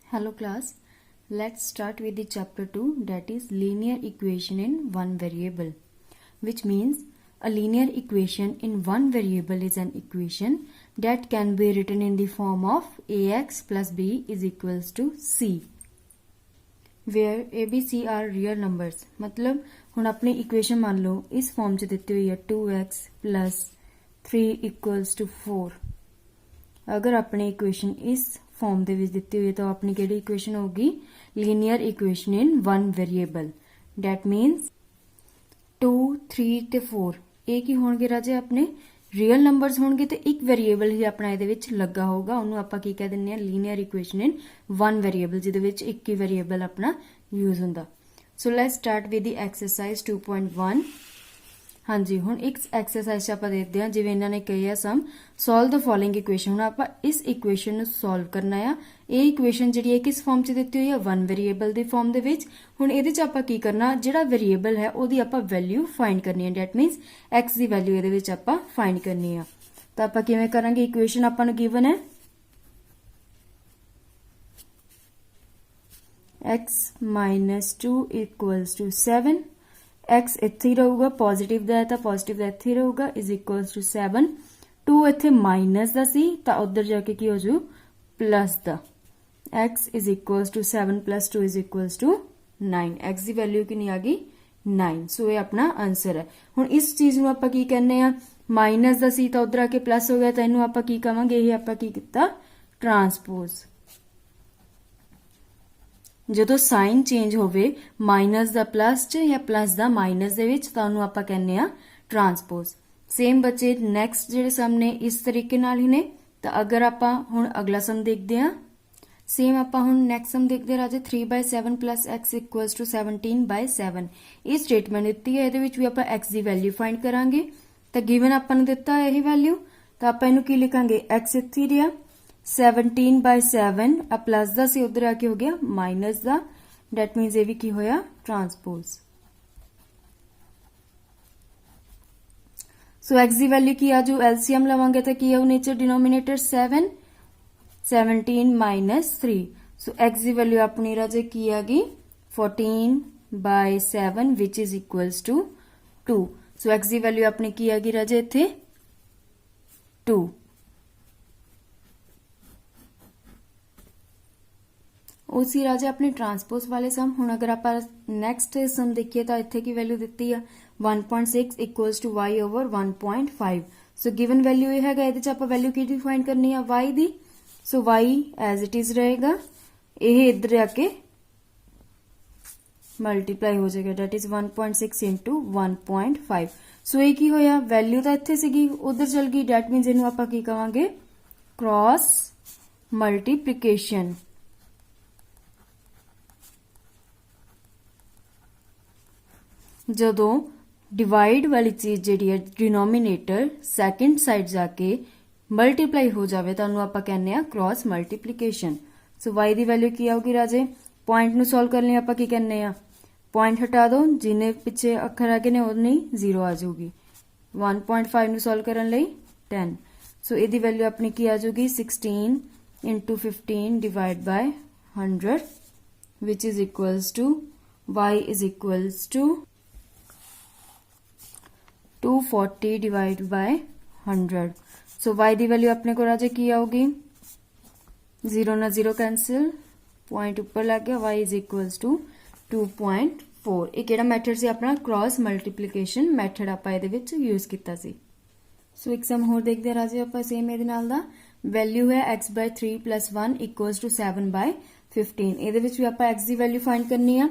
Hello class, let's start with the chapter 2, that is linear equation in one variable, which means a linear equation in one variable is an equation that can be written in the form of ax plus b is equals to c, where a, b, c are real numbers. मतलब ਹੁਣ अपनी equation मान लो इस form च ਦਿੱਤੀ ਹੋਈ है 2x plus 3 equals to 4. अगर अपनी equation इस फॉर्म ਦੇ ਵਿੱਚ ਦਿੱਤੀ ਹੋਈ ਹੈ ਤਾਂ ਆਪਣੀ ਕਿਹੜੀ ਇਕੁਏਸ਼ਨ ਹੋਊਗੀ linear equation in one variable that means 2 3 ਤੇ 4 ਇਹ ਕੀ ਹੋਣਗੇ ਰਾਜੇ ਆਪਣੇ ਰੀਅਲ ਨੰਬਰਸ ਹੋਣਗੇ ਤੇ ਇੱਕ ਵੇਰੀਏਬਲ ਹੀ ਆਪਣਾ ਇਹਦੇ ਵਿੱਚ ਲੱਗਾ ਹੋਊਗਾ ਉਹਨੂੰ ਆਪਾਂ ਕੀ ਕਹਿ ਦਿੰਨੇ ਆ linear equation in one variable ਜਿਹਦੇ ਵਿੱਚ ਇੱਕ ਹੀ ਵੇਰੀਏਬਲ ਆਪਣਾ ਯੂਜ਼ ਹੁੰਦਾ so let's start with the exercise 2.1 हाँ जी हुण एक एक्सरसाइज आप देखते हैं जिवें इन्होंने कही sum solve the following equation हुण आप इस इक्वेशन सॉल्व करना है ये इक्वेशन जिहड़ी है किस फॉर्म च दित्ती हुई है वन वेरीएबल दी फॉर्म दे विच हुण इहदे च आपां की करना जिहड़ा वेरीएबल है ओहदी आपां वैल्यू फाइंड करनी है डैट मीनस एक्स दी वैल्यू इहदे विच आपां फाइंड करनी है तो आपां किवें करांगे इक्वेशन आपां नूं गिवन है x minus 2 equals to 7 x ਇੱਥੇ ਰਹੂਗਾ ਪੋਜ਼ਿਟਿਵ ਦਾ ਹੈ ਤਾਂ ਪੋਜ਼ਿਟਿਵ ਦਾ ਇੱਥੇ ਰਹੂਗਾ ਇਜ਼ ਇਕੁਅਲਸ ਟੂ 7 2 ਇੱਥੇ ਮਾਈਨਸ ਦਾ ਸੀ ਤਾਂ ਉਧਰ ਜਾ ਕੇ ਕੀ ਹੋ ਜੂ ਪਲੱਸ ਦਾ x is equals to 7 plus 2 is equals to 9 x ਦੀ ਵੈਲਿਊ ਕਿੰਨੀ ਆ ਗਈ 9 ਸੋ ਇਹ ਆਪਣਾ ਆਨਸਰ ਹੈ ਹੁਣ ਇਸ ਚੀਜ਼ ਨੂੰ ਆਪਾਂ ਕੀ ਕਹਿੰਦੇ ਆ ਮਾਈਨਸ ਦਾ ਸੀ ਤਾਂ ਉਧਰ ਆ ਕੇ ਪਲੱਸ ਹੋ ਗਿਆ ਤਾਂ ਇਹਨੂੰ ਆਪਾਂ ਕੀ ਕਵਾਂਗੇ ਇਹ ਆਪਾਂ ਕੀ ਕੀਤਾ ਟਰਾਂਸਪੋਜ਼ ਜਦੋਂ ਸਾਈਨ ਚੇਂਜ ਹੋਵੇ ਮਾਈਨਸ ਦਾ ਪਲੱਸ ਚ ਜਾਂ ਪਲੱਸ ਦਾ ਮਾਈਨਸ ਦੇ ਵਿੱਚ ਤਾਂ ਉਹਨੂੰ ਆਪਾਂ ਕਹਿੰਦੇ ਆ ਟਰਾਂਸਪੋਜ਼ ਸੇਮ ਬੱਚੇ ਨੈਕਸਟ ਜਿਹੜੇ ਸਮ ਨੇ ਇਸ ਤਰੀਕੇ ਨਾਲ ਹੀ ਨੇ ਤਾਂ ਅਗਰ ਆਪਾਂ ਹੁਣ ਅਗਲਾ ਸਮ ਦੇਖਦੇ ਆ ਸੇਮ ਆਪਾਂ ਹੁਣ ਨੈਕਸਟ ਸਮ ਦੇਖਦੇ ਰਾਜੇ 3/7 + x = 17/7 ਇਹ ਸਟੇਟਮੈਂਟ ਦਿੱਤੀ ਹੈ ਇਹਦੇ ਵਿੱਚ ਵੀ ਆਪਾਂ x ਦੀ ਵੈਲਿਊ ਫਾਈਂਡ ਕਰਾਂਗੇ ਤਾਂ ਗਿਵਨ ਆਪਾਂ ਨੂੰ ਦਿੱਤਾ ਹੈ ਇਹ ਵੈਲਿਊ ਤਾਂ ਆਪਾਂ ਇਹਨੂੰ ਕੀ ਲਿਖਾਂਗੇ x ਇੱਥੇ ਰਿਹਾ 17/7 ਆ ਪਲੱਸ ਦਾ ਸੀ ਉਧਰ ਆ ਕੇ ਹੋ ਗਿਆ ਮਾਈਨਸ ਦਾ ਡੈਟ ਮੀਨਸ ਇਹ ਵੀ ਕੀ ਹੋਇਆ ਟਰਾਂਸਪੋਜ਼ ਸੋ x ਦੀ ਵੈਲਿਊ ਕੀ ਆ ਜੋ ਐਲਸੀਐਮ ਲਵਾਂਗੇ ਤਾਂ ਕੀ ਆਉ ਨੀਚੇ ਡਿਨੋਮੀਨੇਟਰ 7 17 - 3 ਸੋ x ਦੀ ਵੈਲਿਊ ਆਪਣੀ ਰਾਜੇ ਕੀ ਆ ਗਈ 14/7 which is equals to 2 so x ਦੀ ਵੈਲਿਊ ਆਪਣੀ ਕੀ ਆ ਗਈ ਰਾਜੇ ਇੱਥੇ 2 उसी राजे अपने ट्रांसपोज वाले सम हुण अगर आप नैक्सट सम देखिए तो इत्थे की वैल्यू दिती है 1.6 equals to y over 1.5 so given value ये हैगा इहदे च आपां वैल्यू की फाइंड करनी है y दी so y as it is रहेगा ये इधर आके मल्टीप्लाई हो जाएगा डेट इज 1.6 इंटू 1.5 सो ये की होया वैल्यू तो इत्थे सीगी उधर चल गई डेट मीनस इहनूं आपां की कहांगे क्रॉस मल्टीप्लिकेशन ਜਦੋਂ डिवाइड वाली चीज ਜਿਹੜੀ ਹੈ डिनोमिनेटर ਸੈਕੰਡ ਸਾਈਡ ਜਾ ਕੇ ਮਲਟੀਪਲਾਈ ਹੋ ਜਾਵੇ ਤਾਂ ਉਹਨੂੰ ਆਪਾਂ ਕਹਿੰਦੇ ਆ ਕ੍ਰਾਸ ਮਲਟੀਪਲੀਕੇਸ਼ਨ ਸੋ y ਦੀ ਵੈਲਿਊ ਕੀ ਆਊਗੀ ਰਾਜੇ ਪੁਆਇੰਟ ਨੂੰ ਸੋਲਵ ਕਰਨ ਲਈ ਆਪਾਂ ਕੀ ਕਹਿੰਦੇ ਆ ਪੁਆਇੰਟ ਹਟਾ ਦਿਓ ਜਿੰਨੇ ਪਿੱਛੇ ਅੱਖਰ ਆ ਗਏ ਨੇ ਉਹਨੇ 0 ਆ ਜਾਊਗੀ 1.5 ਨੂੰ ਸੋਲਵ ਕਰਨ ਲਈ 10 ਸੋ ਇਹਦੀ ਵੈਲਿਊ ਆਪਣੀ ਕੀ ਆ ਜਾਊਗੀ 16 into 15 divided by 100 which is equals to y is equals to 240 divided by 100 so y the value ਆਪਣੇ ਕੋਲ ਰਾਜੇ ਕੀ ਆਊਗੀ 0 ਨਾਲ 0 ਕੈਨਸਲ ਪੁਆਇੰਟ ਉੱਪਰ ਲੱਗ ਗਿਆ y is equals to 2.4 ਇਹ ਕਿਹੜਾ ਮੈਥਡ ਸੀ ਆਪਣਾ ਕ੍ਰਾਸ ਮਲਟੀਪਲੀਕੇਸ਼ਨ ਮੈਥਡ ਆਪਾਂ ਇਹਦੇ ਵਿੱਚ ਯੂਜ਼ ਕੀਤਾ ਸੀ ਸੋ ਇੱਕ ਸਮ ਹੋਰ ਦੇਖਦੇ ਰਾਜੇ ਆਪਾਂ ਸੇਮ ਇਹਦੇ ਨਾਲ ਦਾ ਵੈਲਿਊ ਹੈ x/3 + 1 = 7/15 ਇਹਦੇ ਵਿੱਚ ਵੀ ਆਪਾਂ x ਦੀ ਵੈਲਿਊ ਫਾਈਂਡ ਕਰਨੀ ਆ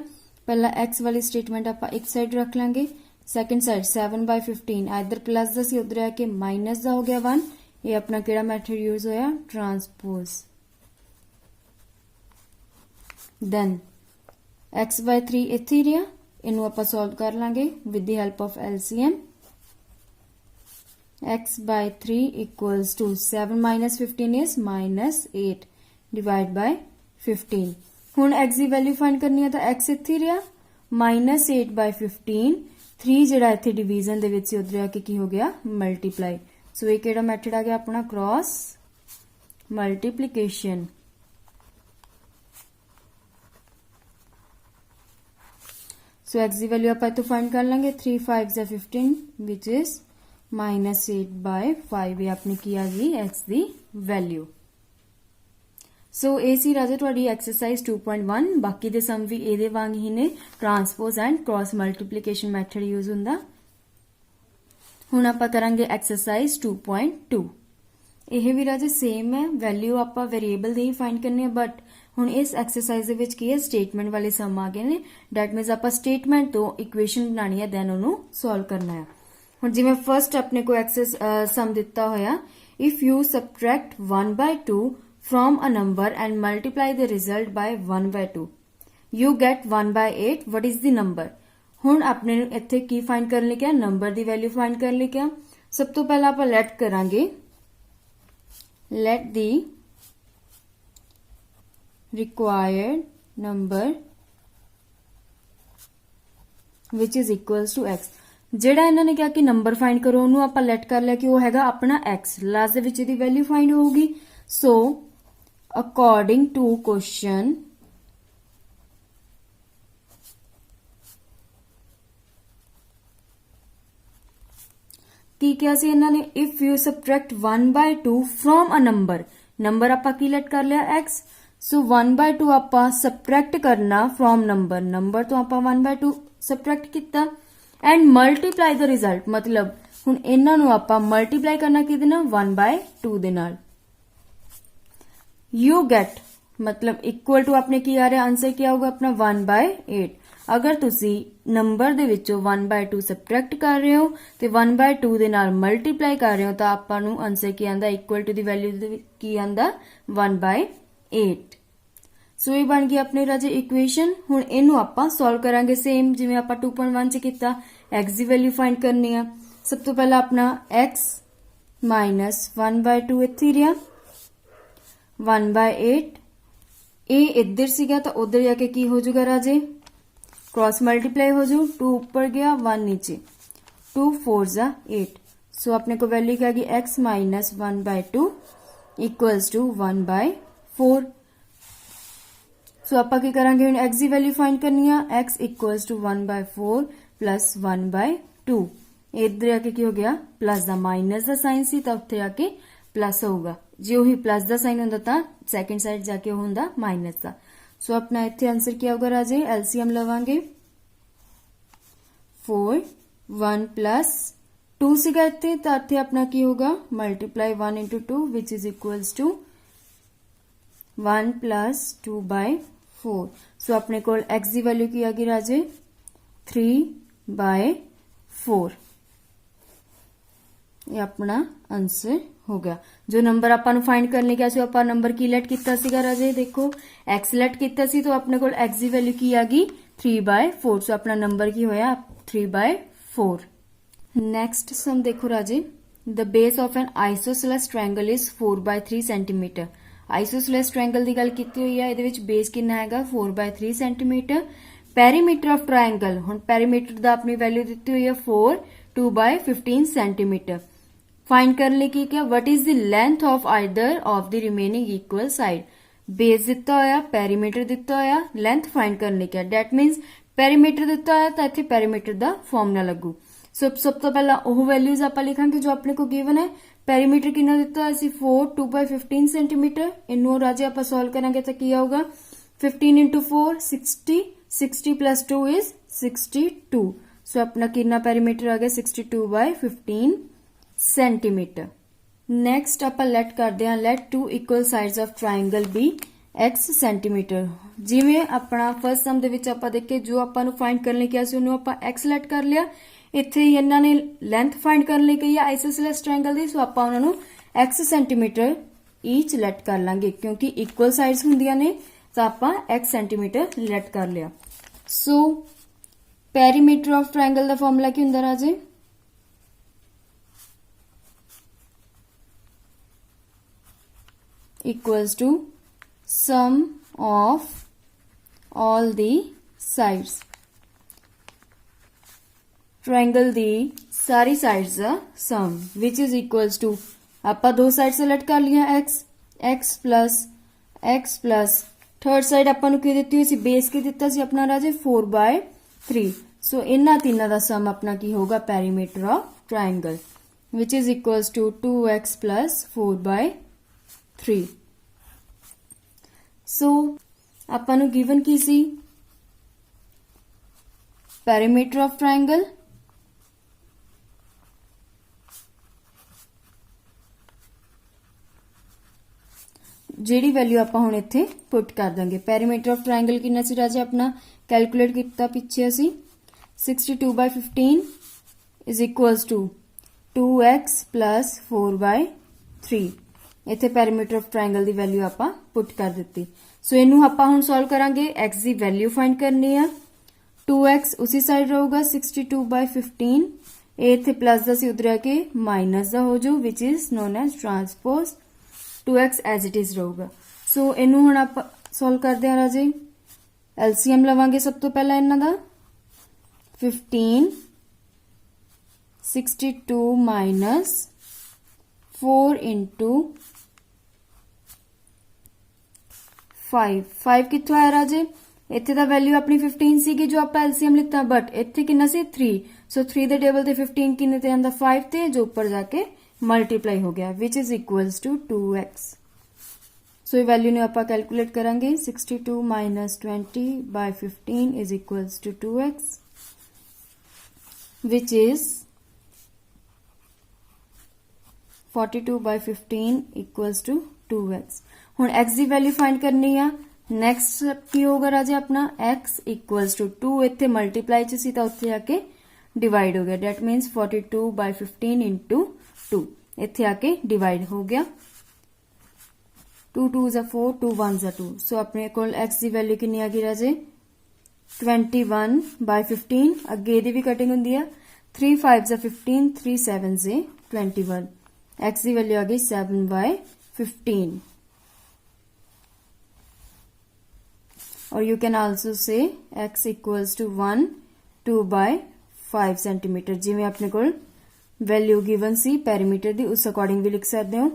ਪਹਿਲਾਂ x ਵਾਲੀ ਸਟੇਟਮੈਂਟ ਆਪਾਂ ਇੱਕ ਸਾਈਡ ਰੱਖ ਲਾਂਗੇ सेकंड साइड 7/15 इधर प्लस का सी उधर आके माइनस का हो गया 1 ये अपना केड़ा मेथड यूज होया ट्रांसपोज देन x/3 इत्थे रिया इनू आपां सॉल्व कर लांगे with the help of LCM x/3 equals to 7 - 15 is -8 divide by 15 हुण x की वैल्यू फाइंड करनी है तो x इत्थे रिया -8/15 3 ਜਿਹੜਾ ਇੱਥੇ ਡਿਵੀਜ਼ਨ ਦੇ ਵਿੱਚ ਉਧਰ ਆ ਕੇ ਕੀ ਹੋ ਗਿਆ ਮਲਟੀਪਲਾਈ ਸੋ ਇਹ ਕਿਹੜਾ ਮੈਥਡ ਆ ਗਿਆ ਆਪਣਾ ਕ੍ਰਾਸ ਮਲਟੀਪਲੀਕੇਸ਼ਨ सो एक्स की वैल्यू आप इतों फाइंड कर लेंगे 3 5 ज़ा 15 विच इज -8/5 ये अपनी की आ गई एक्स की वैल्यू। सो ये सी राजे तुहाडी एक्सरसाइज 2.1 बाकी दे सम भी इहदे वांग ही ने transpose and cross multiplication method use हुंदा। हुण आपां करांगे एक्सरसाइज 2.2 यह भी राजे सेम है वैल्यू आपां वेरीएबल दी ही फाइंड करनी है बट हुण इस एक्सरसाइज दे विच की है स्टेटमेंट वाले सम आ गए ने डैट मीनस आपां स्टेटमेंट तो इक्वेशन बनानी है दैन उहनूं सॉल्व करना है। हुण जिवें फर्स्ट अपने को सम दिता होया if you subtract 1/2 from a number and multiply the result by 1/2 you gate 1/8 what is the number. हुण अपने इत्थे की फाइंड करने लिखा नंबर दी वैल्यू फाइंड कर लिखा। सब तो पहला आपां लेट करांगे let the required number which is equals to x ਜਿਹੜਾ ਇਹਨਾਂ ਨੇ ਕਿਹਾ ਕਿ ਨੰਬਰ ਫਾਈਂਡ ਕਰੋ ਉਹਨੂੰ ਆਪਾਂ ਲੈਟ ਕਰ ਲਿਆ ਕਿ ਉਹ ਹੈਗਾ ਆਪਣਾ x ਲਾਸਟ ਦੇ ਵਿੱਚ ਇਹਦੀ ਵੈਲਿਊ ਫਾਈਂਡ ਹੋਊਗੀ। ਸੋ ਅਕੋਰਡਿੰਗ ਟੂ ਕੁਐਸਚਨ ਕੀ ਕਿਹਾ ਸੀ ਇਹਨਾਂ ਨੇ if you subtract 1/2 from a number ਆਪਾਂ ਕੀ ਲੈਟ ਕਰ ਲਿਆ x ਸੋ 1/2 ਆਪਾਂ ਸਬਟ੍ਰੈਕਟ ਕਰਨਾ ਫਰੋਮ ਨੰਬਰ ਤੋਂ ਆਪਾਂ 1/2 ਸਬਟ੍ਰੈਕਟ ਕੀਤਾ ਐਂਡ ਮਲਟੀਪਲਾਈ ਦ ਰਿਜ਼ਲਟ ਮਤਲਬ ਹੁਣ ਇਹਨਾਂ ਨੂੰ ਆਪਾਂ ਮਲਟੀਪਲਾਈ ਕਰਨਾ ਕਿਹਦੇ ਨਾਲ 1/2 ਦੇ ਨਾਲ। ਯੂ ਗੈਟ मतलब इक्वल टू अपने की आ रहा आंसर क्या होगा अपना 1/8। अगर तुसी नंबर दे विचों 1/2 सबट्रैक्ट कर रहे हो तो 1/2 दे नाल मल्टीप्लाई कर रहे हो तो आपां नूं आंसर की आंदा इक्वल टू दी वैल्यू की आंदा 1/8। सो ये बन गई अपने राजे इक्वेशन। हुण इहनूं आपां सॉल्व करांगे सेम जिवें आपां 2.1 च कीता x दी वैल्यू फाइंड करनी है। सब तो पहला अपना x माइनस 1/2 इत्थे रिहा 1/8 ए इधर सीगा तो उधर जाके की हो जाएगा राजे क्रॉस मल्टीप्लाई हो जाऊ 2 ऊपर गया 1 नीचे 2 4 ज़ा 8। सो अपने को वैल्यू क्या गई x माइनस 1/2 इक्वल्स टू 1/4। सो आप की करांगे हुण x की वैल्यू फाइंड करनी है x इक्वल्स टू 1/4 प्लस 1/2 इधर आके की हो गया प्लस का माइनस का साइन सी तो उत्थे आके प्लस होगा जे उही प्लस का साइन होंदा तां सैकेंड साइड जाके होंदा माइनस का। सो अपना इत्थे आंसर क्या होगा राजे एलसीएम लवांगे 4 1 प्लस 2 सीगा इत्थे तां इत्थे अपना की होगा multiply 1 into 2 which is equals to 1 plus 2/4। So अपने को x की वैल्यू की आ गई राजे 3/4 ये अपना आंसर हो गया। जो नंबर आपां फाइंड करने क्या सी आपां नंबर की लेट किया सीगा राजे देखो x लेट किया सी तो अपने को x की वैल्यू की आ गई 3/4। सो अपना नंबर की होया 3/4। नेक्स्ट सम देखो राजे the base of an isosceles triangle is 4/3 centimetre. Isosceles triangle की गल की हुई है ये बेस कितना है 4/3 सेंटीमीटर। पेरीमीटर ऑफ ट्रायंगल हुण पेरीमीटर दा अपनी वैल्यू दी हुई है 4 2/15 सेंटीमीटर। फाइंड करने की क्या what is the length of either of the remaining equal side. Base दिता होया पेरीमीटर दिता होया लेंथ फाइंड करने क्या डैट मीनस पेरीमीटर दिता होया तो इत्थे पेरीमीटर दा फॉर्मूला लगू। सब तो पहला ओह वैल्यूज आपां लिखांगे जो अपने को गिवन है। पेरीमीटर कितना दिता है 4 2/15 सेंटीमीटर इनू राजे आपां सॉल्व करांगे तो की आऊगा 15 into 4 60 60 plus 2 is 62। सो अपना कितना पेरीमीटर आ गया 62/15 सेंटीमीटर। नैक्सट आप लेट करते हैं let 2 equal sides of triangle be x centimetre. जिवें अपना फर्स्ट सम दे विच आपां देखे जो आपां नूं फाइंड करने किया सी उहनूं आपां x लेट कर लिया। इत्थे इन्हां ने लेंथ फाइंड करने कही है आइसोसेलेस ट्रायंगल दी सो आपां उहनां नूं x सेंटीमीटर ईच लेट कर लांगे क्योंकि इक्वल साइड्स हुंदियां ने तो आपां x सेंटीमीटर लेट कर लिया। सो पेरीमीटर ऑफ ट्रायंगल दा फॉर्मूला की हुंदा राजे equals to sum of all the sides। Triangle दी सारी साइड्स का sum which is equals to आपां दो साइड सेलेक्ट कर लिया x प्लस थर्ड साइड आपां नूं की दित्ती हुई सी बेस की दित्ता सी अपना राजे 4/3 3। सो इन्हां तीनों का सम अपना की होगा perimeter of triangle which is equals to 2x plus 4/3। So आपां नूं गिवन की सी पेरीमीटर ऑफ ट्रायंगल ਜਿਹੜੀ वैल्यू ਆਪਾਂ ਹੁਣ ਇੱਥੇ ਪੁੱਟ ਕਰ ਦਾਂਗੇ। ਪੈਰੀਮੀਟਰ ਆਫ ਟ੍ਰਾਇੰਗਲ ਕਿੰਨਾ ਸੀ ਰਾਜੇ ਆਪਣਾ ਕੈਲਕੂਲੇਟ ਕੀਤਾ ਪਿੱਛੇ ਅਸੀਂ 62/15 is equals to 2x plus 4/3। ਇੱਥੇ perimeter of triangle the value ਆਪਾਂ ਪੁੱਟ ਕਰ ਦਿੱਤੀ। ਸੋ ਇਹਨੂੰ ਆਪਾਂ ਹੁਣ ਸੋਲਵ ਕਰਾਂਗੇ। x ਦੀ ਵੈਲਿਊ ਫਾਈਂਡ ਕਰਨੀ ਆ। 2x ਉसी ਸਾਈਡ ਰਹੂਗਾ 62/15 ਇਹ ਇੱਥੇ ਪਲੱਸ ਦਾ ਸੀ ਉਧਰ ਆ ਕੇ ਮਾਈਨਸ ਦਾ ਹੋ ਜਾਊ which is known as transpose 2x as it is ਰਹੂਗਾ। ਸੋ ਇਹਨੂੰ ਹੁਣ ਆਪਾਂ ਸੋਲਵ ਕਰਦੇ ਹਾਂ ਰਾਜੇ। LCM ਲਵਾਂਗੇ ਸਭ ਤੋਂ ਪਹਿਲਾਂ ਇਹਨਾਂ ਦਾ 15 62 minus 4 into 5 ਕਿੱਥੋਂ ਆਇਆ ਰਾਜੇ? ਇੱਥੇ ਦਾ ਵੈਲਿਊ ਆਪਣੀ 15 ਸੀਗੀ ਜੋ ਆਪਾਂ LCM ਲਿੱਤਾ ਬਟ ਇੱਥੇ ਕਿੰਨਾ ਸੀ 3। ਸੋ 3 ਦੇ ਟੇਬਲ ਤੇ 15 ਕਿੰਨੇ ਤੇ ਆਂਦਾ 5 ਤੇ ਜੋ ਉੱਪਰ ਜਾ ਕੇ ਮਲਟੀਪਲਾਈ ਹੋ ਗਿਆ which is equals to 2x। ਸੋ ਇਹ ਵੈਲਿਊ ਨੂੰ ਆਪਾਂ ਕੈਲਕੂਲੇਟ ਕਰਾਂਗੇ 62 minus 20/15 is equals to 2x which is 42/15 equals to 2x। ਹੁਣ x ਦੀ ਵੈਲਿਊ ਫਾਈਂਡ ਕਰਨੀ ਆ। ਨੈਕਸਟ ਕੀ ਹੋਗਾ ਰਾਜੇ ਆਪਣਾ x equals to 2 ਇੱਥੇ ਮਲਟੀਪਲਾਈ ਚ ਸੀ ਤਾਂ ਉੱਥੇ ਆ ਕੇ डिवाइड हो गया डेट मीन्स 42/15 into 2 ਇੱਥੇ ਆ ਕੇ डिवाइड हो गया 2 2s are 4 2 1s are 2। सो अपने कोल x ਦੀ ਵੈਲਿਊ ਕਿੰਨੀ ਆ ਗਈ ਰਾਜੇ 21/15 ਅੱਗੇ ਇਹਦੀ ਵੀ ਕਟਿੰਗ ਹੁੰਦੀ ਆ 3 5s are 15 3 7s are 21 x ਦੀ ਵੈਲਿਊ ਆ ਗਈ 7/15। or you can also say x equals to 1 2/5 centimetre जिवें अपने कोल वैल्यू गिवन सी पेरीमीटर दी उस अकॉर्डिंग भी लिख सकते हो।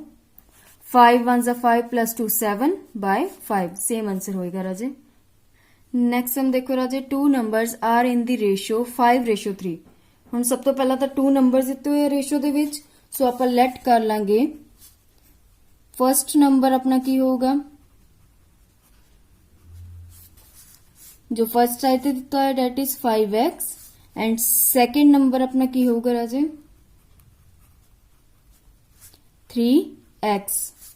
5 1s are 5 plus 2 7/5 same answer होएगा राजे। नेक्स्ट हम देखो राजे 2 numbers are in the ratio 5/3। हुण सब तो पहला तो 2 नंबर्स दिते हुए रेशियो दे विच सो आपां लेट कर लांगे फर्स्ट नंबर अपना की होगा जो फर्स्ट साइड ते दिता है that is 5x and second number अपना की होगा राजे 3x।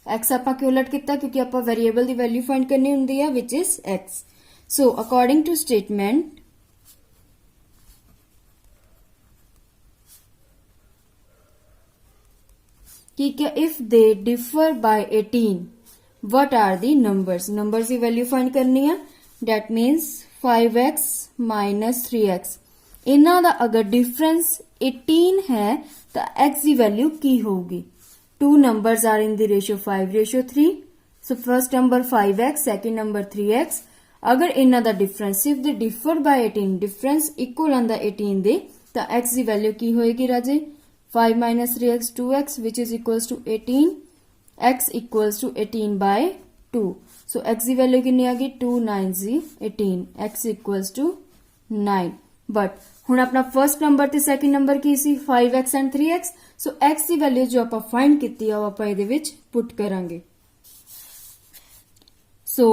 x आपां क्यों उलट किया क्योंकि आपां वेरिएबल दी वैल्यू फाइंड करनी हुंदी है which is x। So according to statement कि क्या if they differ by 18 what are the numbers numbers की वैल्यू फाइंड करनी है that means 5x minus 3x इन्हां दा अगर डिफरेंस 18 है तो x की वैल्यू की होगी। 2 numbers are in the ratio 5/3 so first number 5x second number 3x अगर इन्हां दा difference if they differ by 18 difference equal आंदा 18 दे तो x की वैल्यू की होएगी राजे 5 minus 3x 2x which is equals to 18 x equals to 18/2। So x की value कितनी आ गई 2 9s 18 x equals to 9। But हुण अपना फर्स्ट नंबर ते सेकंड नंबर की सी 5x and 3x so x की वैल्यू जो आपां फाइंड कीती आ आपां इहदे विच पुट करांगे। So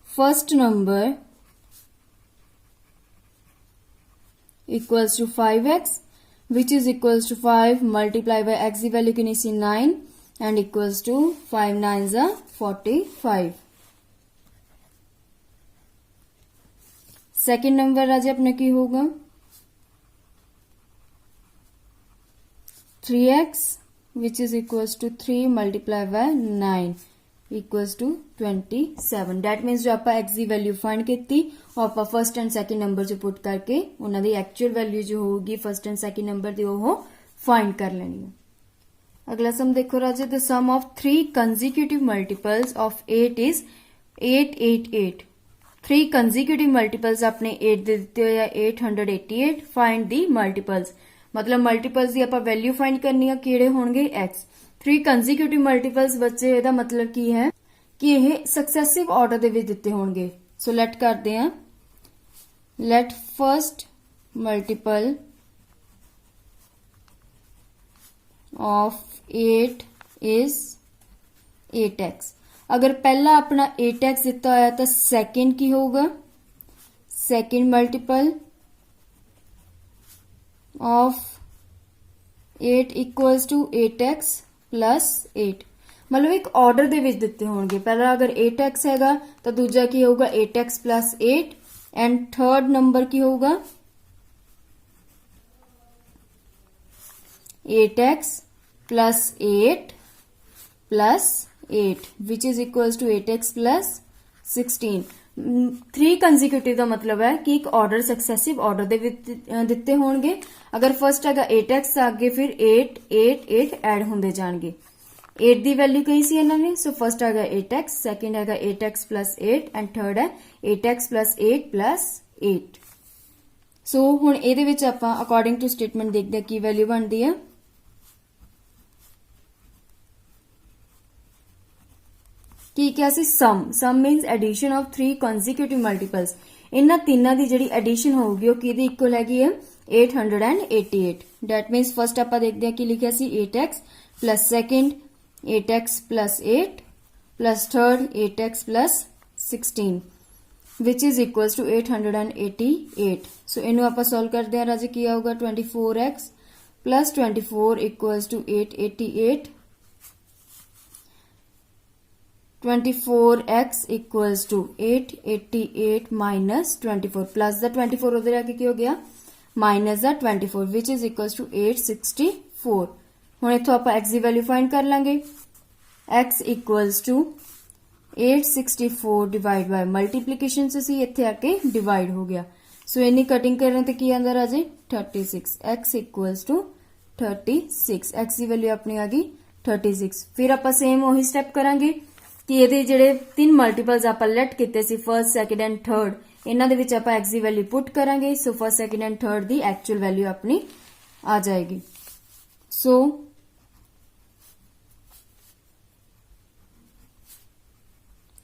first number equals to 5x which is equals to 5 multiply by x की वैल्यू कितनी सी 9 and equals to 5 9s are 45। Second number राजे अपने की होगा 3x which is equals to 3 multiply by 9 equals to 27। That means जो आप x की वैल्यू फाइंड की और आप फर्स्ट एंड सेकेंड नंबर जो पुट करके उन्होंने एक्चुअल वैल्यू जो होगी फर्स्ट एंड सेकेंड नंबर की वो फाइंड कर लेनी है। अगला सम देखो राजे the sum of 3 consecutive multiples of 8 is 888। 3 consecutive multiples अपने 8 दे दिते हुए 888 फाइंड दी मल्टीपल्स मतलब मल्टीपल्स की आपां वैल्यू फाइंड करनी है किहड़े होणगे x। 3 कंसेक्यूटिव मल्टीपल्स बच्चे इहदा मतलब की है कि यह सक्सेसिव ऑर्डर दे विच दिते होणगे। सो लेट करते हैं let first multiple of 8 is 8x। अगर पहला अपना 8x दिता होया तो सेकेंड की होगा, second multiple of 8 equals to 8x plus 8। मतलब एक ऑर्डर दे विच दिते होंगे, पहला अगर 8x हैगा तो दूजा की होगा 8x plus 8 and third number की होगा 8x plus 8 plus 8 which is equals to 8x plus 16। 3 consecutive का मतलब है कि एक ऑर्डर सक्सेसिव ऑर्डर दे दिते होंगे। अगर फर्स्ट हैगा 8x आगे फिर 8 8 8 ऐड होंदे जाणगे। 8 दी वैल्यू कही सी इन्होंने, सो फर्स्ट हैगा 8x, सेकेंड हैगा 8x प्लस 8 एंड थर्ड है 8x प्लस 8 प्लस 8। सो हुण इहदे विच आपां अकॉर्डिंग टू स्टेटमेंट देखदे हां की वैल्यू बनदी है। की क्या सी sum means addition of 3 consecutive multiples. इन्हां तीनां दी जिहड़ी एडिशन होगी वो किहदी इक्वल हैगी है 888। दैट मीनस फर्स्ट आपां देखदे हां की लिखिया सी 8x plus second 8x plus 8 plus third 8x plus 16 which is equals to 888। So इनू आपां सॉल्व करदे हां राजे, की आऊगा 24x plus 24 equals to 888। 24x equals to 888 minus 24 plus the 24 उधर आके की हो गया minus the 24 which is equals to 864। हुण इत्थों आपां x की वैल्यू फाइंड कर लांगे। x equals to 864 divide by multiplication से सी इत्थे आके डिवाइड हो गया। सो इन्नी कटिंग करने ते की आंदा राजे 36। x इक्वल्स टू 36, x की वैल्यू अपनी आ गई 36। फिर आपां सेम वही स्टेप करांगे कि ये जिहड़े 3 मल्टीपल्स आपां लेट कीते सी फर्स्ट सैकेंड एंड थर्ड, इन्हां दे विच आपां x की वैल्यू पुट करांगे। So first second and third the actual value अपनी आ जाएगी। सो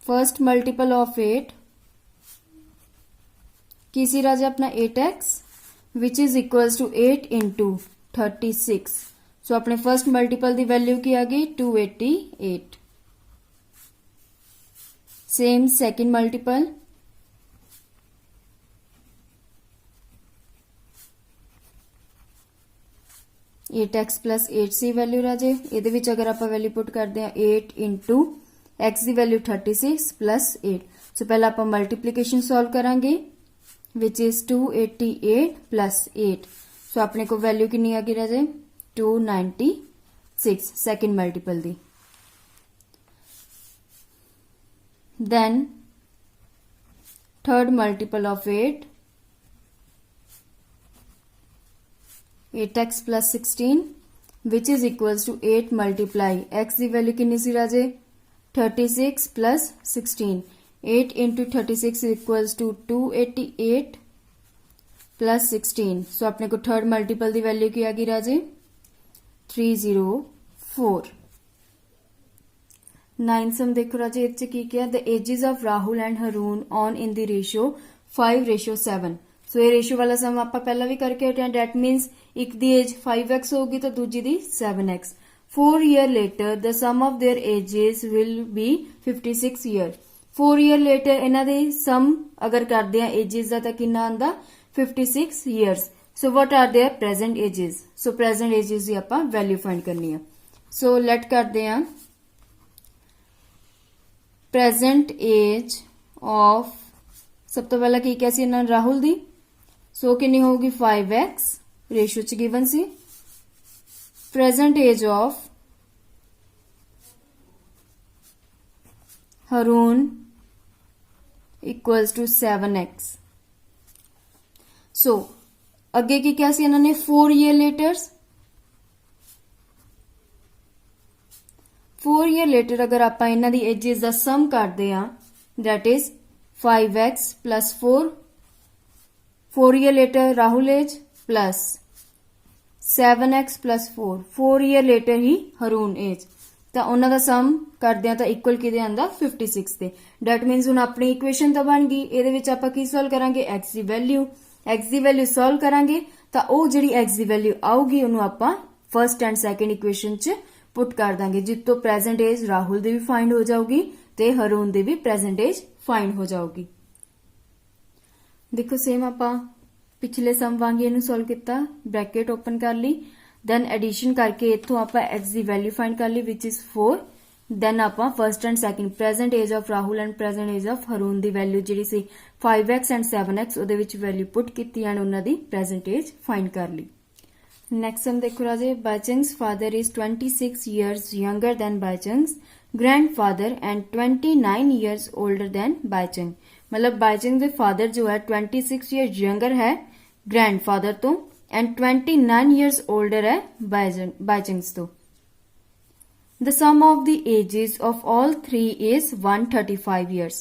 फर्स्ट मल्टीपल ऑफ 8 की सी राजा अपना 8x which is equals to 8 into 36। So अपने फर्स्ट मल्टीपल दी वैल्यू की आ गई 288। Same second multiple 8x plus 8 सी वैल्यू राजे। इहदे विच अगर आपां वैल्यू पुट करते हैं 8 इंटू x की वैल्यू 36 प्लस 8। सो पहला आपां मल्टीप्लीकेशन सॉल्व करांगे विच इज 288 प्लस 8। सो अपने को वैल्यू कितनी आ गई राजे 296 second multiple the. Then third multiple of 8, 8x plus 16 which is equals to 8 multiply x की वैल्यू कितनी सी राजे 36 plus 16। 8 into 36 equals to 288 plus 16। सो अपने को थर्ड मल्टीपल दी वैल्यू की आ गई राजे 304। 9 सम देखो राजे इत्थे की किया the ages of Rahul and Haroon on in the ratio 5:7। So ये रेशियो वाला सम आप पहला भी करके हटे। दैट मीन्स एक दी एज 5x होगी तो दूजी दी 7x। 4 year later the sum of their ages will be 56 year. 4 year later इन्हां दे सम अगर करदे आ एजेस दा तां किन्ना आंदा 56 years. So what are their present ages. So present ages दी आपां वैल्यू फाइंड करनी है। सो लेट करदे आ प्रेजेंट एज ऑफ सब तो पहला की क्या सी इन्हां राहुल दी। सो कितनी होगी 5x रेशियो च गिवन सी। Present age of Haroon equals to 7x। So अगे की क्या सी इन्होंने 4 ईयर लेटर्स। 4 ईयर लेटर अगर आप इन्हां दी एजेस दा सम करते हैं that is 5x plus 4। 4 year later Rahul age plus 7x plus 4 4 year later ही हरून एज। ਤਾਂ ਉਹਨਾਂ ਦਾ ਸਮ ਕਰਦੇ ਆ ਤਾਂ ਇਕੁਅਲ ਕਿਹਦੇ ਆਂਦਾ 56 ਤੇ। ਡੈਟ ਮੀਨਸ ਹੁਣ ਆਪਣੀ ਇਕੁਏਸ਼ਨ ਤਾਂ ਬਣ ਗਈ। ਇਹਦੇ ਵਿੱਚ ਆਪਾਂ ਕੀ ਸੋਲਵ ਕਰਾਂਗੇ, x ਦੀ ਵੈਲਿਊ ਸੋਲਵ ਕਰਾਂਗੇ ਤਾਂ ਉਹ ਜਿਹੜੀ x ਦੀ ਵੈਲਿਊ ਆਊਗੀ ਉਹਨੂੰ ਆਪਾਂ ਫਰਸਟ ਐਂਡ ਸੈਕੰਡ ਇਕੁਏਸ਼ਨ 'ਚ ਪੁੱਟ ਕਰ ਦਾਂਗੇ, ਜਿੱਤੋਂ ਪ੍ਰੈਜ਼ੈਂਟ ਏਜ ਰਾਹੁਲ ਦੀ ਵੀ ਫਾਈਂਡ ਹੋ ਜਾਊਗੀ ਤੇ ਹਰੂਨ ਦੀ ਵੀ ਪ੍ਰੈਜ਼ੈਂਟ ਏਜ ਫਾਈਂਡ ਹੋ ਜਾਊਗੀ। ਦੇਖੋ ਸੇਮ ਆਪਾਂ ਪਿਛਲੇ ਸਮ ਵਾਂਗ ਇਹਨੂੰ ਸੋਲਵ ਕੀਤਾ, ਬ੍ਰੈਕਟ ਓਪਨ ਕਰ ਲਈ, ਦੈਨ ਐਡੀਸ਼ਨ ਕਰਕੇ ਇੱਥੋਂ ਆਪਾਂ x ਦੀ ਵੈਲਿਊ ਫਾਈਂਡ ਕਰ ਲਈ ਵਿਚ ਇਜ਼ 4। ਦੈਨ ਆਪਾਂ first and second present age of Rahul and present age of Haroon ਦੀ ਵੈਲਿਊ ਜਿਹੜੀ ਸੀ 5x ਐਂਡ 7x ਉਹਦੇ ਵਿੱਚ ਵੈਲਿਊ ਪੁੱਟ ਕੀਤੀ ਐਂਡ ਉਹਨਾਂ ਦੀ ਪ੍ਰੈਜ਼ੈਂਟ ਏਜ ਫਾਈਂਡ ਕਰ ਲਈ। ਨੈਕਸਟ ਸਮ ਦੇਖੋ ਰਾਜੇ, ਬਾਈਚੰਗ's father is 26 years younger than ਬਾਈਚੰਗ's grandfather and 29 years older than ਬਾਈਚੰਗ। मतलब बाइचंग ਦੇ फादर जो है 26 years younger है ग्रैंडफादर तो एंड 29 years older है बाइचंग्स तो। The sum of the ages of all three is 135 years.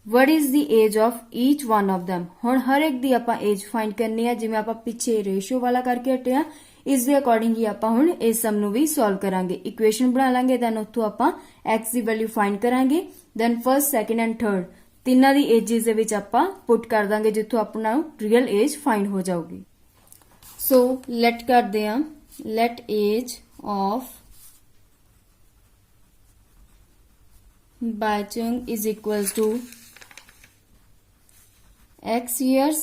What is the age of each one of them? ਹੁਣ ਹਰ ਇੱਕ ਦੀ ਆਪਾਂ ਏਜ ਫਾਈਂਡ ਕਰਨੀ ਹੈ, ਜਿਵੇਂ ਆਪਾਂ ਪਿੱਛੇ ਰੇਸ਼ੋ ਵਾਲਾ ਕਰਕੇ ਹਟੇ ਆ ਇਸ ਦੇ ਅਕੋਰਡਿੰਗ ਹੀ ਆਪਾਂ ਹੁਣ ਇਸ ਸਮ ਨੂੰ ਵੀ ਸੋਲਵ ਕਰਾਂਗੇ। ਇਕੁਏਸ਼ਨ ਬਣਾ ਲਾਂਗੇ, ਦੈਨ ਉੱਥੋਂ ਆਪਾਂ x ਦੀ ਵੈਲਿਊ ਫਾਈਂਡ ਕਰਾਂਗੇ, then first second and third ਤਿੰਨਾਂ ਦੀ ਏਜਿਸ ਦੇ ਵਿੱਚ ਆਪਾਂ ਪੁੱਟ ਕਰ ਦਾਂਗੇ ਜਿੱਥੋਂ ਆਪਣਾ ਰੀਅਲ ਏਜ ਫਾਈਂਡ ਹੋ ਜਾਊਗੀ। ਸੋ ਲੈਟ ਕਰਦੇ ਆ, let age of Baichung is equal to x years,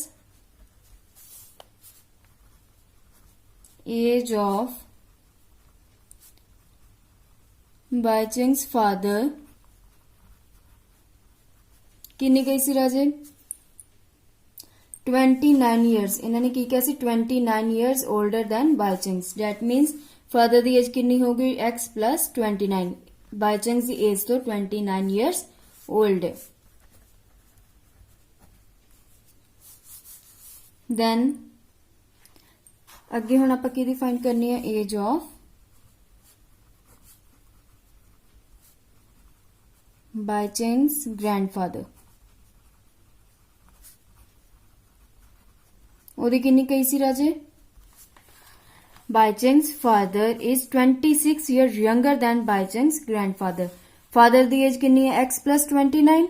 age of Baichung's father ਕਿੰਨੀ ਗਈ ਸੀ ਰਾਜੇ 29 years। ਇਹਨਾਂ ਨੇ ਕੀ ਕਿਹਾ ਸੀ 29 years older than Baichung's. That means father ਦੀ ਏਜ ਕਿੰਨੀ ਹੋ ਗਈ x plus 29, ਬਾਈਚੰਗ's ਦੀ ਏਜ ਤੋਂ 29 years old ਹੈ। ਦੈਨ ਅੱਗੇ ਹੁਣ ਆਪਾਂ ਕਿਹਦੀ ਫਾਈਂਡ ਕਰਨੀ ਹੈ, ਏਜ ਆਫ ਬਾਈਚੰਗ's grandfather। ਉਹਦੀ ਕਿੰਨੀ ਕਹੀ ਸੀ ਰਾਜੇ, ਬਾਈਚੰਗ's father is 26 years younger than ਬਾਈਚੰਗ's grandfather। Father ਦੀ ਏਜ ਕਿੰਨੀ ਹੈ x plus 29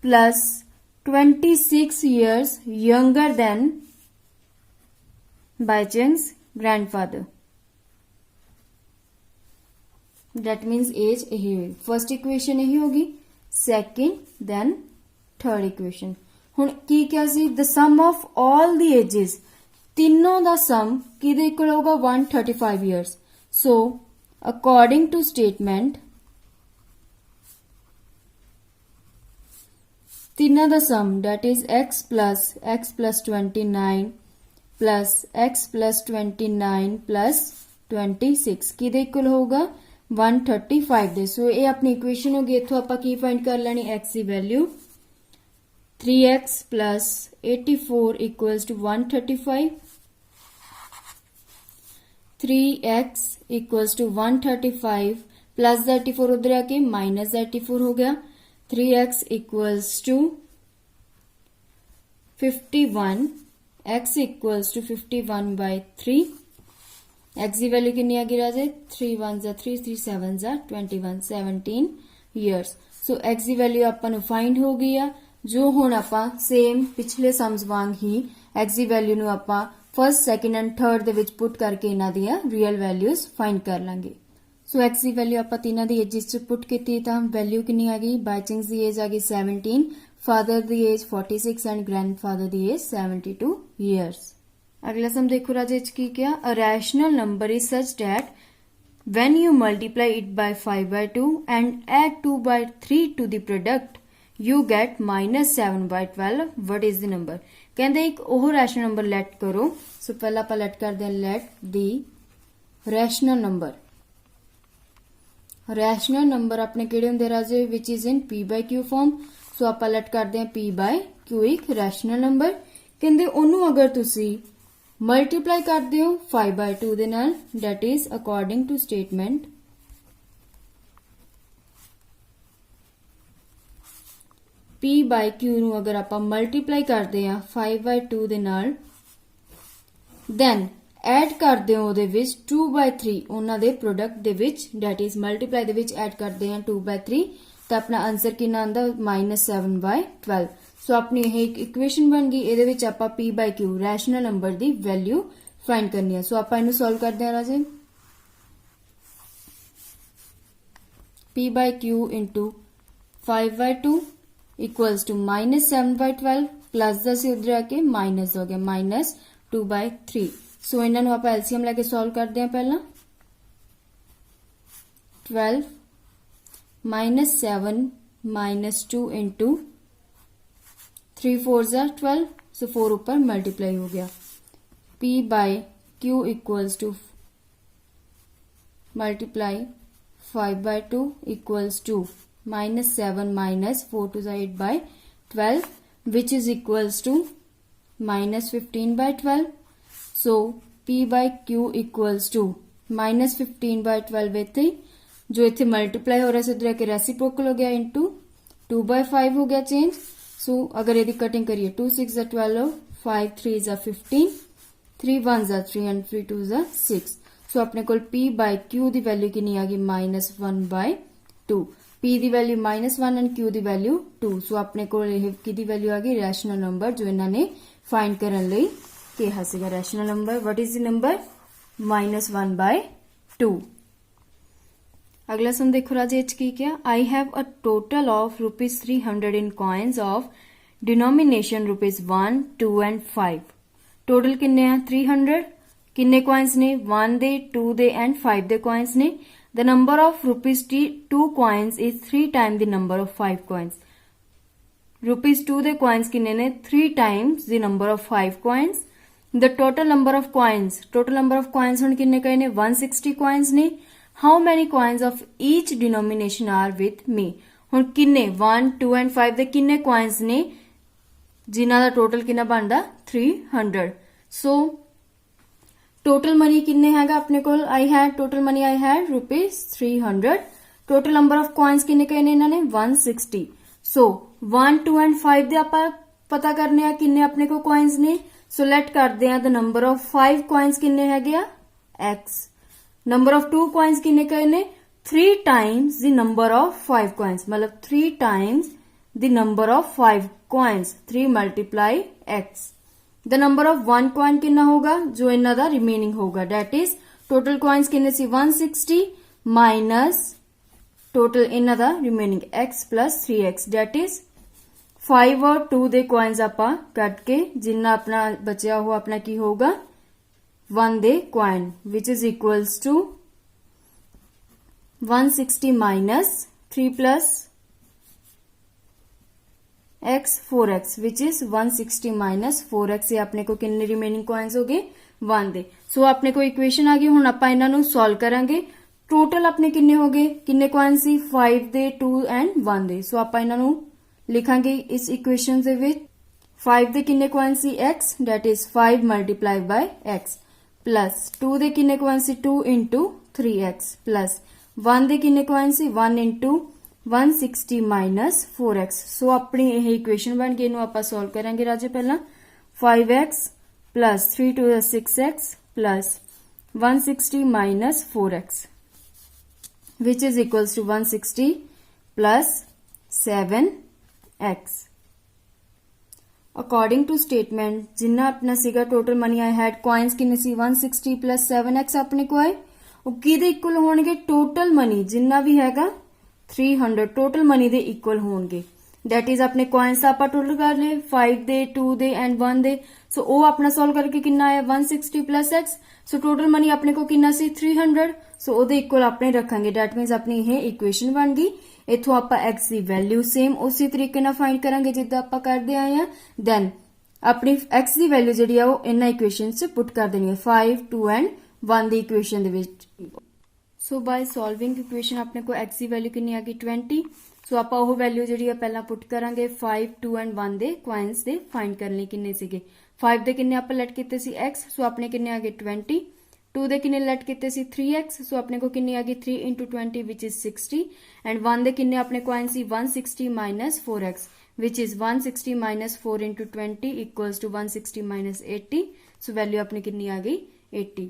plus 26 years younger than ਬਾਈਚੰਗ's grandfather। that means age ਇਹੀ ਹੋਈ। ਫਰਸਟ ਇਕੁਏਸ਼ਨ ਇਹੀ ਹੋਗੀ, ਸੈਕਿੰਡ ਦੈਨ ਥਰਡ ਇਕੁਏਸ਼ਨ। ਹੁਣ ਕੀ ਕਿਹਾ ਸੀ, the sum of all the ages, ਤਿੰਨੋਂ ਦਾ ਸਮ ਕਿਹਦੇ ਇਕੁਅਲ ਹੋਊਗਾ 135 years। so according to statement ਤਿੰਨਾਂ ਦਾ ਸਮ that is x plus 29 plus x plus 29 plus 26 ਕਿਹਦੇ ਇਕੁਅਲ ਹੋਊਗਾ 135 ਦੇ। ਸੋ ਇਹ ਆਪਣੀ ਇਕੁਏਸ਼ਨ ਹੋ ਗਈ। ਇੱਥੋਂ ਆਪਾਂ ਕੀ ਫਾਈਂਡ ਕਰ ਲੈਣੀ, x ਦੀ value 3x plus 84 equals to 135, 3x equals to 135 plus 84 उधर आके minus 84 हो गया, 3x equals to 51, x equals to 51 by 3, x ਦੀ ਵੈਲਿਊ ਕਿੰਨੀ ਆ ਗਈ ਰਾਜੇ 3 1s 3 3 7s 21, 17 years। ਸੋ x ਦੀ ਵੈਲਿਊ ਆਪਾਂ ਨੂੰ ਫਾਈਂਡ ਹੋ ਗਈ ਆ, ਜੋ ਹੁਣ ਆਪਾਂ ਸੇਮ ਪਿਛਲੇ ਸਮਸ ਵਾਂਗ ਹੀ x ਦੀ ਵੈਲਿਊ ਨੂੰ ਆਪਾਂ ਫਰਸਟ ਸੈਕੰਡ ਐਂਡ ਥਰਡ ਦੇ ਵਿੱਚ ਪੁੱਟ ਕਰਕੇ ਇਹਨਾਂ ਦੀਆਂ ਰੀਅਲ ਵੈਲਿਊਜ਼ ਫਾਈਂਡ ਕਰ ਲਾਂਗੇ। ਸੋ x ਦੀ ਵੈਲਿਊ ਆਪਾਂ ਤਿੰਨਾਂ ਦੀ ਏਜਿਸ 'ਚ ਪੁੱਟ ਕੀਤੀ ਤਾਂ ਵੈਲਿਊ ਕਿੰਨੀ ਆ ਗਈ, ਬਾਈਚੰਗ's ਦੀ ਏਜ ਆ ਗਈ 17, ਫਾਦਰ ਦੀ age 46 and grandfather the age 72 years। ਅਗਲਾ ਸਮ ਦੇਖੋ ਰਾਜੇ ਚ ਕੀ ਕਿਹਾ, a rational number is such that when you multiply it by 5 by 2 and add 2 by 3 to the product you get minus 7 by 12, what is the number। ਕਹਿੰਦੇ ਇੱਕ ਉਹ rational number light ਕਰੋ। ਸੋ ਪਹਿਲਾਂ ਆਪਾਂ ਲੈਟ ਕਰਦੇ ਹਾਂ, let the rational number. Rational number ਆਪਣੇ ਕਿਹੜੇ ਹੁੰਦੇ ਰਾਜੇ, which is in p by q form. So ਆਪਾਂ ਲੈਟ ਕਰਦੇ ਹਾਂ p by q ਇੱਕ ਰੈਸ਼ਨਲ ਨੰਬਰ। ਕਹਿੰਦੇ ਉਹਨੂੰ ਅਗਰ ਤੁਸੀਂ ਮਲਟੀਪਲਾਈ ਕਰਦੇ ਹੋ 5 by 2 ਦੇ ਨਾਲ, that is according to statement p by q ਨੂੰ ਅਗਰ ਆਪਾਂ ਮਲਟੀਪਲਾਈ ਕਰਦੇ ਆ 5 by 2 ਦੇ ਨਾਲ, then ਐਡ ਕਰਦੇ ਹੋ ਉਹਦੇ ਵਿੱਚ 2/3 ਉਹਨਾਂ ਦੇ ਪ੍ਰੋਡਕਟ ਦੇ ਵਿੱਚ ਡੈਟ ਇਜ਼ ਮਲਟੀਪਲਾਈ ਦੇ ਵਿੱਚ ਐਡ ਕਰਦੇ ਹਾਂ 2/3 ਤਾਂ ਆਪਣਾ ਆਨਸਰ ਕਿੰਨਾ ਆਂਦਾ -7/12। ਸੋ ਆਪਣੀ ਇਹ ਇੱਕ ਇਕੁਏਸ਼ਨ ਬਣ ਗਈ। ਇਹਦੇ ਵਿੱਚ ਆਪਾਂ p/q ਰੈਸ਼ਨਲ ਨੰਬਰ ਦੀ ਵੈਲਿਊ ਫਾਈਂਡ ਕਰਨੀ ਹੈ। ਸੋ ਆਪਾਂ ਇਹਨੂੰ ਸੋਲਵ ਕਰਦੇ ਹਾਂ ਰਾਜੇ। p/q into 5/2 equals to -7/12 plus ਦਾ ਸੀ ਉਧਰ ਆ ਕੇ ਮਾਈਨਸ ਹੋ ਗਿਆ -2/3। ਸੋ ਇਹਨਾਂ ਨੂੰ ਆਪਾਂ ਐਲਸੀਐਮ ਲੈ ਕੇ ਸੋਲਵ ਕਰਦੇ ਹਾਂ। ਪਹਿਲਾਂ 12 -7 -2 into 3 4s are 12। सो 4 ऊपर मल्टीप्लाई हो गया। p/q equals to multiply 5/2 equals to -7 -4 to the 8/12 which is equals to -15/12। So p/q equals to -15/12 ਇੱਥੇ जो इतने मल्टीप्लाई हो रहा है इधर के रेसिप्रोकल हो गया इंटू 2/5 हो गया चेंज। सो अगर यदि कटिंग करिए 2 6 12 5 3 15 3 1 3 and 3 2 6। सो अपने को p/q की वैल्यू कितनी आ गई -1/2। p की वैल्यू -1 एंड q की वैल्यू 2। सो अपने को की वैल्यू आ गई रैशनल नंबर जो इन्होंने फाइंड करने लई कहा सीगा। Rational number what is the number -1/2। अगला सम देखो राजे की क्या। I have a total of ₹300 in coins of denomination ₹1 2 and 5। Total किन्ने हैं 300। किन्ने कॉइन्स ने 1 दे 2 दे एंड 5 दे कॉइन्स ने। The number of ₹2 coins is 3 time the number of 5 coins. ₹2 they coins किन्ने ने 3 times the number of 5 coins. The total number of coins हुण किन्ने कहे ने 160 कॉइन्स ने। How many coins of each denomination are with me. हुण किन्ने 1 2 and 5 दे किन्ने कॉइन्स ने जिन्हां दा टोटल किन्ना बनदा 300। सो टोटल मनी किन्ने हैगा अपने कोल। I had total money I had ₹300। Total number of coins किन्ने कहे ने इन्हां ने 160। सो 1 2 एंड 5 दे आपां पता करने आ किन्ने अपने को कॉइन्स ने। सो लेट करते हैं द नंबर ऑफ 5 कॉइन्स किन्ने हैगे आ x। नंबर ऑफ 2 कॉइन्स किन्ने कहे ने 3 times the number of 5 coins मतलब 3 times the number of 5 coins 3 multiply x। The number of 1 coin किन्ना होगा जो इन्हां दा रिमेनिंग होगा डेट इज टोटल कॉइन्स किन्ने सी 160 माइनस टोटल इन्हां दा remaining x plus 3x that is 5 और 2 दे कॉइन्स आपां कट के जिन्ना अपना बचा हो अपना की होगा 1 दे coin which is equals to 160 minus 3 plus x 4x which is 160 minus 4x। ये अपने को किन्ने रिमेनिंग कॉइन्स हो गए 1 दे। सो अपने को इक्वेशन आ गई। हुण आपां इन्हां नूं सॉल्व करांगे। टोटल अपने किन्ने हो गए किन्ने कॉइन्स सी 5 दे 2 एंड 1 दे। सो आपां इन्हां नूं लिखांगे इस इक्वेशन दे विच 5 दे किन्ने कॉइन्स सी x that is 5 multiply by x plus 2 दे किन्ने कॉइन्स सी 2 इंटू 3x प्लस 1 दे किन्ने कॉइन्स सी 1 इंटू 160 माइनस 4x। सो अपनी यह इक्वेशन बन गई। इनू आपां सॉल्व करांगे राजे। पहला 5x plus 3 2 6x plus 160 minus 4x which is equals to 160 plus 7x। According to statement जिन्ना अपना सीगा total money I had coins किन्ने सी 160 प्लस 7x अपने को आए वो किहदे इक्वल होणगे टोटल मनी जिन्ना भी हैगा 300 टोटल मनी दे इक्वल होणगे। दैट इज अपने कॉइन्स आपां टोटल कर ले 5 दे 2 दे एंड 1 दे। सो वो अपना सॉल्व करके किन्ना आया 160 plus x। So total money अपने को किन्ना सी 300। सो ओदे इक्वल अपने रखांगे। दैट मीन्स अपनी यह इक्वेशन बन गई। इथों आपां x की वैल्यू सेम उसी तरीके नाल फाइंड करांगे जिद्दां आपां करदे आए हां। दैन अपनी x की वैल्यू जिहड़ी आ ओह इन्हां इक्वेशन च पुट कर देनी है 5 2 and 1 the equation they which. So by solving equation अपने को x की वैल्यू कितनी आ गई 20। सो आपां ओह वैल्यू जिहड़ी आ पहला पुट करांगे 5 2 and 1 they coins they find करने किन्ने सीगे 5 दे किन्ने आपां लेट कीते सी x। सो अपने किन्ने आ गए 20। 2 दे किन्ने लेट कीते सी 3x। सो अपने को किन्नी आ गई 3 इंटू 20 विच इज 60 एंड 1 दे किन्ने अपने को आए सी 160 minus 4x which is 160 minus 4 into 20 equals to 160 minus 80। So value अपनी किन्नी आ गई 80।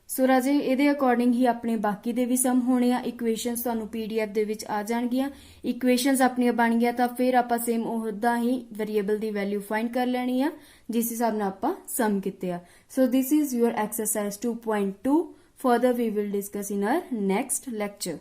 ਸੋ ਰਾਜੇ ਇਹਦੇ ਅਕੋਰਡਿੰਗ ਹੀ ਆਪਣੇ ਬਾਕੀ ਦੇ ਵੀ ਸਮ ਹੋਣੇ ਆ। ਇਕੁਏਸ਼ਨਸ ਤੁਹਾਨੂੰ PDF ਦੇ ਵਿੱਚ ਆ ਜਾਣਗੀਆਂ। ਇਕੁਏਸ਼ਨਸ ਆਪਣੀਆਂ ਬਣ ਗਿਆ ਤਾਂ ਫਿਰ ਆਪਾਂ ਸੇਮ ਉਹਦਾ ਹੀ ਵੇਰੀਏਬਲ ਦੀ ਵੈਲਿਊ ਫਾਈਂਡ ਕਰ ਲੈਣੀ ਆ ਜਿਸ ਹਿਸਾਬ ਨਾਲ ਆਪਾਂ ਸਮ ਕੀਤੇ ਆ। So this is your exercise 2.2. Further we will discuss in our next lecture.